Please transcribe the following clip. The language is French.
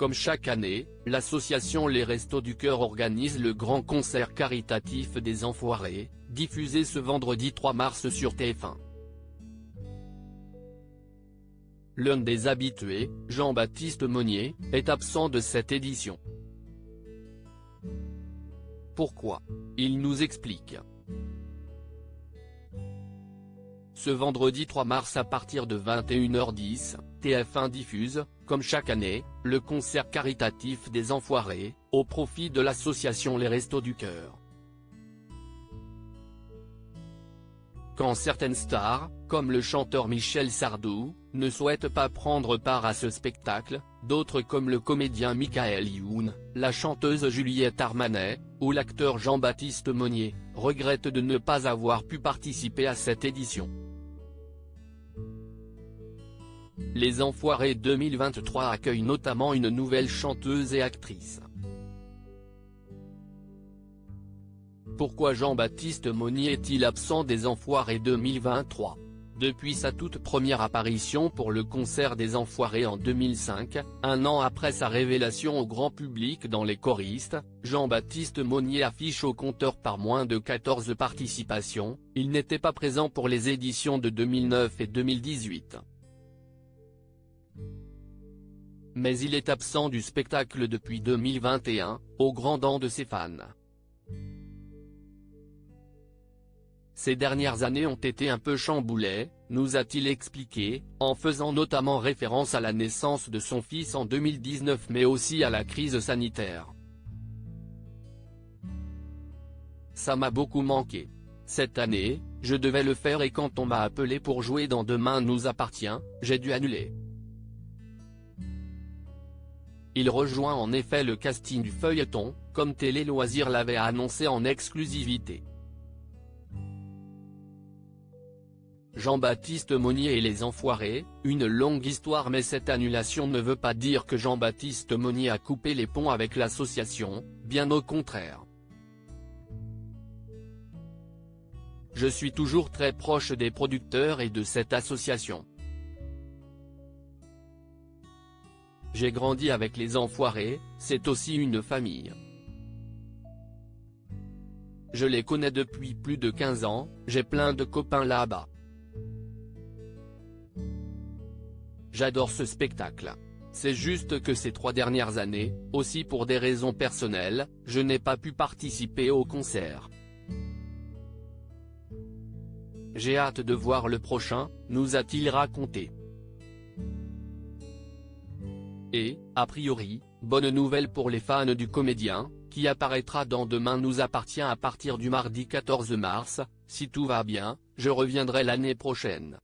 Comme chaque année, l'association Les Restos du Cœur organise le grand concert caritatif des Enfoirés, diffusé ce vendredi 3 mars sur TF1. L'un des habitués, Jean-Baptiste Monnier, est absent de cette édition. Pourquoi? Il nous explique. Ce vendredi 3 mars à partir de 21h10, TF1 diffuse, comme chaque année, le concert caritatif des Enfoirés, au profit de l'association Les Restos du Cœur. Quand certaines stars, comme le chanteur Michel Sardou, ne souhaitent pas prendre part à ce spectacle, d'autres comme le comédien Michael Youn, la chanteuse Juliette Armanet, ou l'acteur Jean-Baptiste Monnier, regrettent de ne pas avoir pu participer à cette édition. Les Enfoirés 2023 accueillent notamment une nouvelle chanteuse et actrice. Pourquoi Jean-Baptiste Monnier est-il absent des Enfoirés 2023? Depuis sa toute première apparition pour le concert des Enfoirés en 2005, un an après sa révélation au grand public dans Les Choristes, Jean-Baptiste Monnier affiche au compteur par moins de 14 participations, il n'était pas présent pour les éditions de 2009 et 2018. Mais il est absent du spectacle depuis 2021, au grand dam de ses fans. Ces dernières années ont été un peu chamboulées, nous a-t-il expliqué, en faisant notamment référence à la naissance de son fils en 2019 mais aussi à la crise sanitaire. Ça m'a beaucoup manqué. Cette année, je devais le faire et quand on m'a appelé pour jouer dans Demain nous appartient, j'ai dû annuler. Il rejoint en effet le casting du feuilleton, comme Télé Loisirs l'avait annoncé en exclusivité. Jean-Baptiste Monnier et les Enfoirés, une longue histoire mais cette annulation ne veut pas dire que Jean-Baptiste Monnier a coupé les ponts avec l'association, bien au contraire. Je suis toujours très proche des producteurs et de cette association. J'ai grandi avec les Enfoirés, c'est aussi une famille. Je les connais depuis plus de 15 ans, j'ai plein de copains là-bas. J'adore ce spectacle. C'est juste que ces 3 dernières années, aussi pour des raisons personnelles, je n'ai pas pu participer au concert. J'ai hâte de voir le prochain, nous a-t-il raconté. Et, a priori, bonne nouvelle pour les fans du comédien, qui apparaîtra dans Demain nous appartient à partir du mardi 14 mars, si tout va bien, je reviendrai l'année prochaine.